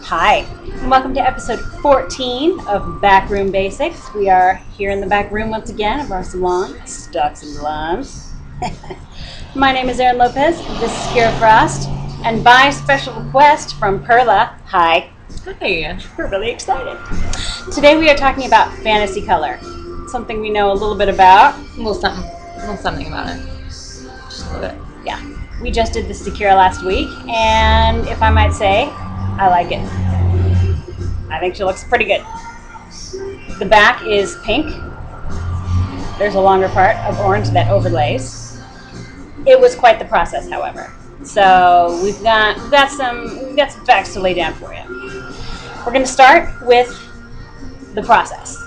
Hi, and welcome to episode 14 of Backroom Basics. We are here in the back room once again of our salon, Stocks and Blondes. My name is Erin Lopez, this is Kira Frost, and by special request from Perla, hi. Hi. We're really excited. Today we are talking about fantasy color, something we know a little bit about. A little something about it. Just a little bit. Yeah, we just did this to Kira last week, and if I might say, I like it. I think she looks pretty good. The back is pink. There's a longer part of orange that overlays. It was quite the process, however. So we've got some facts to lay down for you. We're going to start with the process.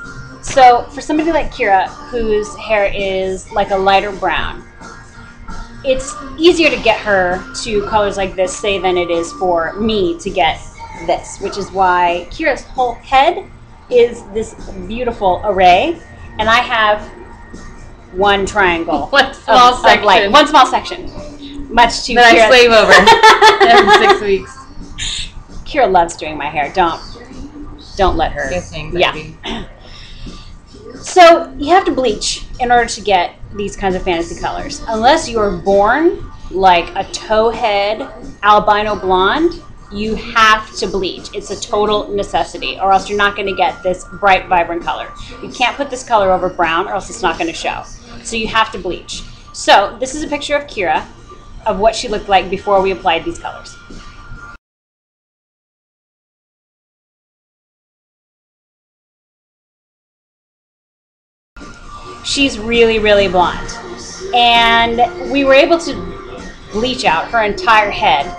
So for somebody like Kira, whose hair is like a lighter brown, it's easier to get her to colors like this, say, than it is for me to get this, which is why Kira's whole head is this beautiful array, and I have one triangle. One small section. Of light. One small section. Much to that I slave over every 6 weeks. Kira loves doing my hair. Don't let her. Yeah. So you have to bleach in order to get these kinds of fantasy colors. Unless you are born like a towhead albino blonde, you have to bleach. It's a total necessity, or else you're not going to get this bright, vibrant color. You can't put this color over brown, or else it's not going to show. So you have to bleach. So this is a picture of Kira, of what she looked like before we applied these colors. She's really, really blonde. And we were able to bleach out her entire head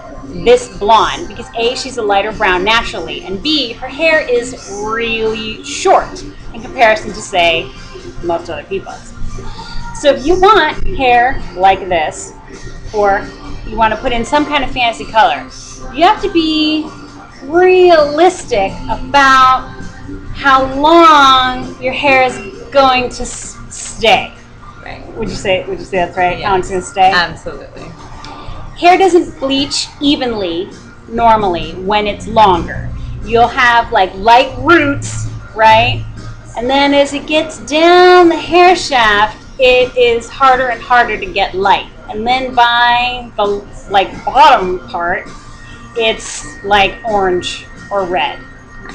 this blonde because A, she's a lighter brown naturally, and B, her hair is really short in comparison to, say, most other people's. So if you want hair like this, or you want to put in some kind of fantasy color, you have to be realistic about how long your hair is going to stay. Right. Would you say that's right? Yeah. How long it's going to stay? Absolutely. Hair doesn't bleach evenly normally when it's longer. You'll have like light roots, right? And then as it gets down the hair shaft, it is harder and harder to get light. And then by the bottom part, it's like orange or red,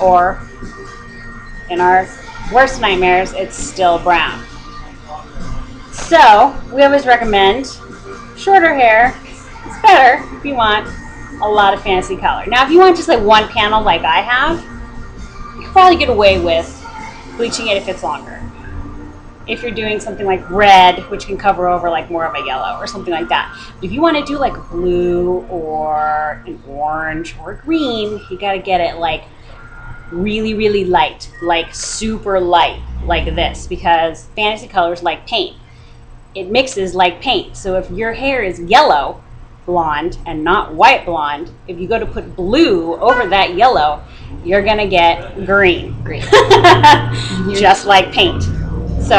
or in our worst nightmares, it's still brown. So we always recommend shorter hair. It's better if you want a lot of fantasy color. Now, if you want just like one panel like I have, you can probably get away with bleaching it if it's longer. If you're doing something like red, which can cover over like more of a yellow or something like that. But if you want to do like a blue or an orange or a green, you got to get it like really, really light, like super light, like this, because fantasy color is like paint. It mixes like paint. So if your hair is yellow blonde and not white blonde, if you go to put blue over that yellow, you're gonna get green. Just like paint. So,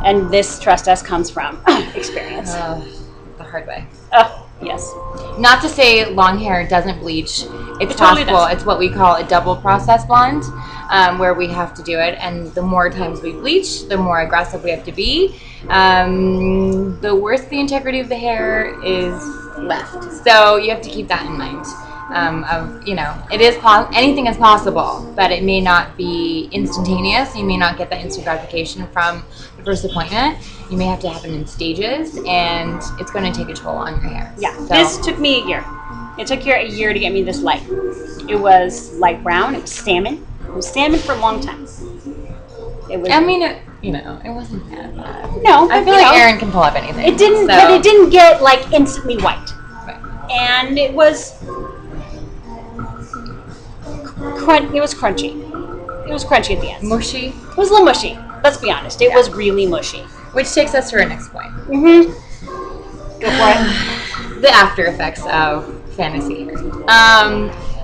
and this, trust us, comes from experience. The hard way. Oh, yes. Not to say long hair doesn't bleach. It's totally possible. does. It's what we call a double process blonde, where we have to do it. And the more times we bleach, the more aggressive we have to be. The worse the integrity of the hair is left. So you have to keep that in mind. It is anything is possible, but it may not be instantaneous. You may not get that instant gratification from the first appointment. You may have to happen in stages, and it's going to take a toll on your hair. Yeah, so. This took me a year. It took her a year to get me this light. It was light brown. It was salmon. It was salmon for a long time. It was. I mean, it wasn't that bad. No, I feel like Erin can pull up anything. It didn't, but it didn't get like instantly white. Right. And it was. It was crunchy. It was crunchy at the end. Mushy. It was a little mushy. Let's be honest. It was really mushy. Which takes us to our next point. Mm-hmm. Go for it. The after effects of fantasy hair.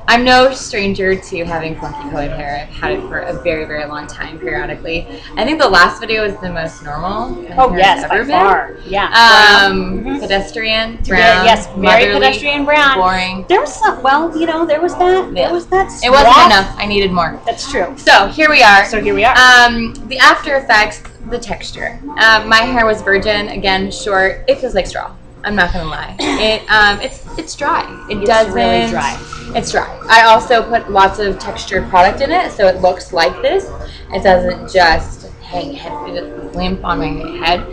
I'm no stranger to having funky colored hair. I've had it for a very, very long time, periodically. I think the last video was the most normal. Oh yes, by far. Yeah. Pedestrian, brown, yes, very pedestrian brown. Boring. There was some. Well, you know, there was that. Yeah. There was that. It wasn't enough. I needed more. That's true. So here we are. The after effects, the texture. My hair was virgin. Again, short. It feels like straw. I'm not gonna lie. It's dry. It's really dry. It's dry. I also put lots of textured product in it, so it looks like this. It doesn't just hang limp on my head.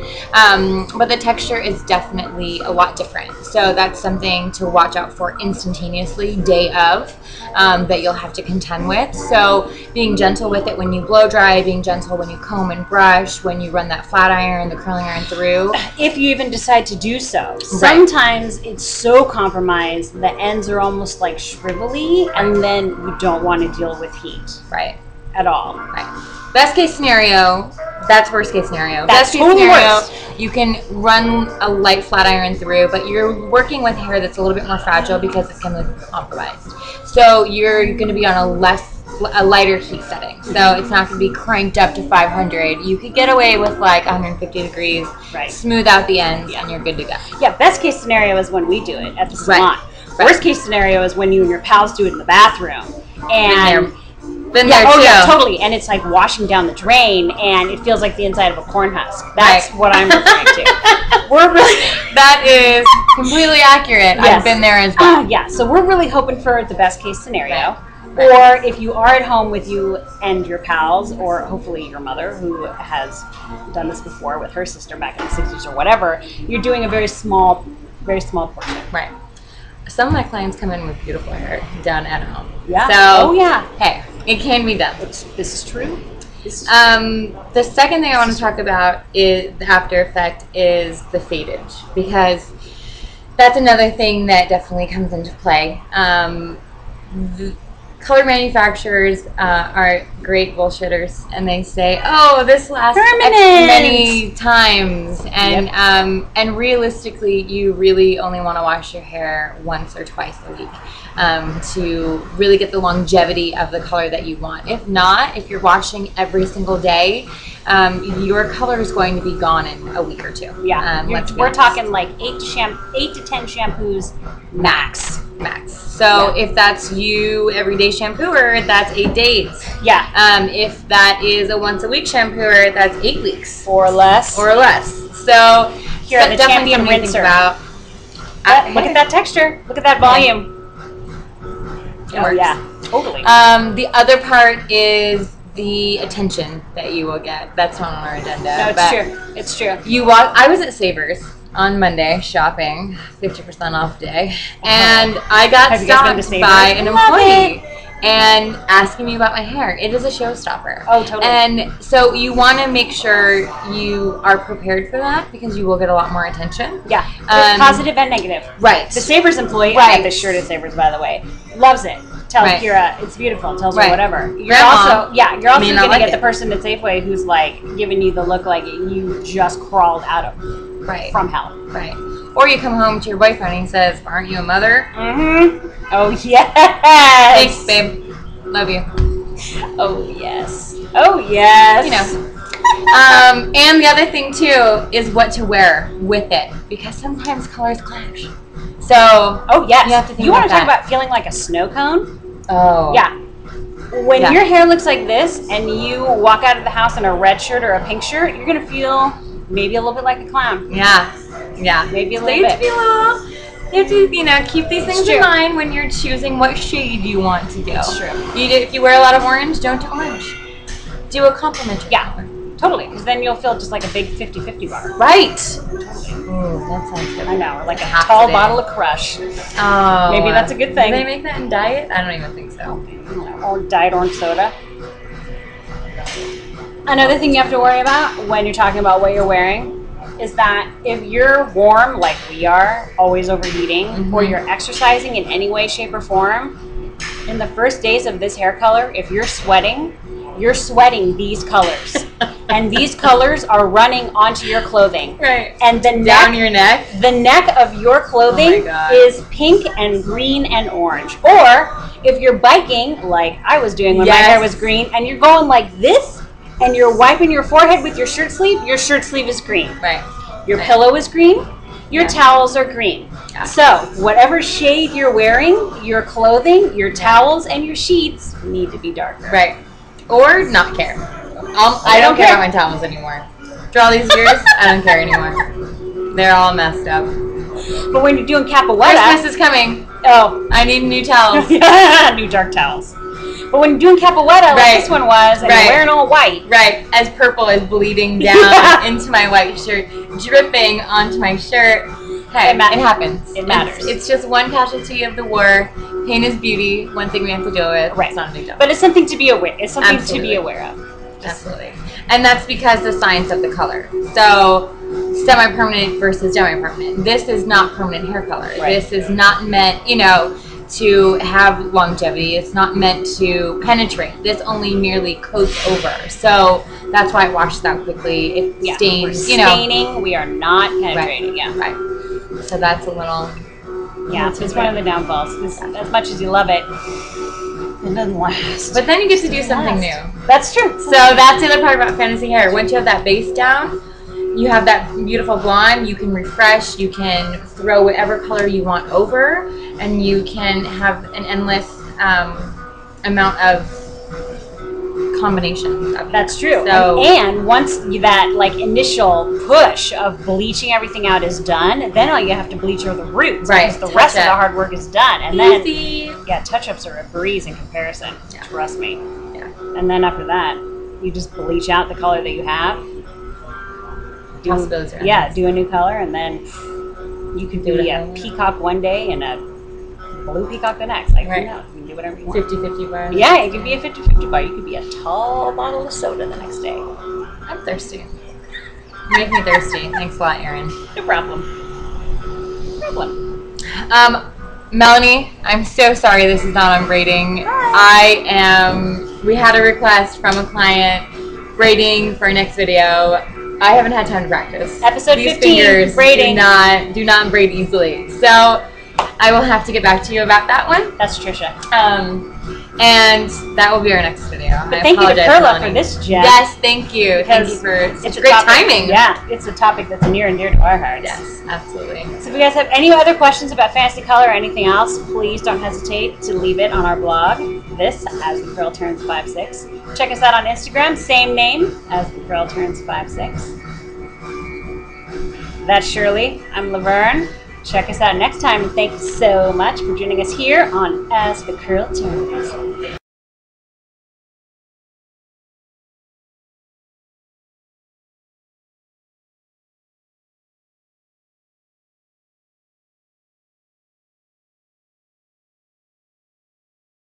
But the texture is definitely a lot different. So that's something to watch out for instantaneously, day of, that you'll have to contend with. So being gentle with it when you blow dry, being gentle when you comb and brush, when you run that flat iron, the curling iron through. If you even decide to do so. Sometimes it's so compromised, the ends are almost like shrivelly, and then you don't want to deal with heat. Right. At all. Right. Best case scenario, that's worst case scenario. That's Best case scenario, you can run a light flat iron through, but you're working with hair that's a little bit more fragile because it's going to be compromised. So you're going to be on a lighter heat setting. So it's not going to be cranked up to 500. You could get away with like 150 degrees, smooth out the ends, and you're good to go. Yeah, best case scenario is when we do it at the salon. Worst case scenario is when you and your pals do it in the bathroom. And been there too. Yeah, totally. And it's like washing down the drain, and it feels like the inside of a corn husk. That's what I'm referring to. That is completely accurate. Yes. I've been there as well. Yeah, so we're really hoping for the best case scenario. Or if you are at home with you and your pals, or hopefully your mother, who has done this before with her sister back in the 60s or whatever, you're doing a very small portion. Right. Some of my clients come in with beautiful hair done at home. Yeah. So, yeah. Hey, it can be done. This is true. The second thing I want to talk about is the after effect is the fadage, because that's another thing that definitely comes into play. The color manufacturers are great bullshitters, and they say, "Oh, this lasts X many times," and and realistically, you really only want to wash your hair once or twice a week to really get the longevity of the color that you want. If not, if you're washing every single day, your color is going to be gone in a week or two. Yeah, we're talking like 8 to 10 shampoos max. So if that's you everyday shampooer, that's 8 days. Yeah. If that is a once a week shampooer, that's 8 weeks or less. So here are the champion rinser. Look at that texture. Look at that volume. It works. Yeah, totally. The other part is the attention that you will get. That's not on our agenda. No, it's true. I was at Savers on Monday shopping, 50% off day, and I got stopped by an employee and asking me about my hair. It is a showstopper. Oh, totally. And so you want to make sure you are prepared for that, because you will get a lot more attention. Yeah, positive and negative. Right. The Savers employee, I have this shirt at Savers, by the way, loves it. Tells Kira it's beautiful. Tells her whatever. You're also going to get the person at Safeway who's like giving you the look like you just crawled out of from hell. Right. Or you come home to your boyfriend and he says, "Aren't you a mother?" Mm-hmm. Oh yes. Thanks, babe. Love you. Oh yes. Oh yes. You know. And the other thing too is what to wear with it, because sometimes colors clash. So yes. You have to think want to about talk about feeling like a snow cone? Oh. Yeah. When your hair looks like this and you walk out of the house in a red shirt or a pink shirt, you're going to feel maybe a little bit like a clown. Yeah. Maybe a little bit. You have to, keep these things in mind when you're choosing what shade you want to go. It's true. If you wear a lot of orange, don't do orange. Do a complementary color. Totally, because then you'll feel just like a big 50-50 bar. Right. Totally. Ooh, that sounds good. I know, or like a tall bottle of Crush. Oh. Maybe that's a good thing. Do they make that in diet? I don't even think so. Or diet orange soda. Another thing you have to worry about when you're talking about what you're wearing is that if you're warm, like we are, always overheating, or you're exercising in any way, shape, or form, in the first days of this hair color, if you're sweating, you're sweating these colors. And these colors are running onto your clothing. Right. And the down your neck. The neck of your clothing is pink and green and orange. Or if you're biking, like I was doing when my hair was green, and you're going like this, and you're wiping your forehead with your shirt sleeve is green. Right. Your pillow is green. Your towels are green. Yeah. So whatever shade you're wearing, your clothing, your towels, and your sheets need to be darker. Right. Or not care. I don't care about my towels anymore. For all these years, I don't care anymore. They're all messed up. But when you're doing capoeira, Christmas is coming. Oh, I need new towels. New dark towels. But when you're doing capoeira, like this one was, and you're wearing all white. Right. As purple is bleeding down into my white shirt, dripping onto my shirt. Hey, it happens. It matters. It's just one casualty of the war. Pain is beauty. One thing we have to deal with. Right. It's not a big deal. But it's something to be aware. It's something to be aware of. Absolutely. And that's because the science of the color. So semi-permanent versus semi-permanent. This is not permanent hair color. Right. This is not meant, to have longevity. It's not meant to penetrate. This only merely coats over. So that's why it washes out quickly. It stains. We're staining. We are not penetrating. Right. Yeah. Right. So that's a little. Yeah, it's one of the downfalls. As much as you love it, it doesn't last. But then you get to do something new. That's true. So that's the other part about fantasy hair. Once you have that base down, you have that beautiful blonde, you can refresh, you can throw whatever color you want over, and you can have an endless amount of combinations. That's true. So, and once that initial push of bleaching everything out is done, then all you have to bleach are the roots. Right. Because the rest of the hard work is done. And easy. Then, touch-ups are a breeze in comparison. Yeah. Trust me. Yeah. And then after that, you just bleach out the color that you have. Do a new color, and then you can be a peacock one day and a blue peacock the next. Who knows? You can do whatever you want. 50-50 bar. Yeah, it could be a 50-50 bar. You could be a tall bottle of soda the next day. I'm thirsty. Make me thirsty. Thanks a lot, Erin. No problem. Melanie, I'm so sorry this is not on braiding. We had a request from a client braiding for our next video. I haven't had time to practice. Episode These 15, fingers braiding. do not braid easily. So I will have to get back to you about that one. That's Trisha. And that will be our next video. But thank you to Perla for this, Jen. Yes, thank you. Thank you for such great timing. Yeah, it's a topic that's near and dear to our hearts. Yes, absolutely. So if you guys have any other questions about fantasy color or anything else, please don't hesitate to leave it on our blog. This, As the Curl Turns 56. Check us out on Instagram, same name, As the Curl Turns 56. That's Shirley. I'm Laverne. Check us out next time, and thank you so much for joining us here on As the Curl Turns.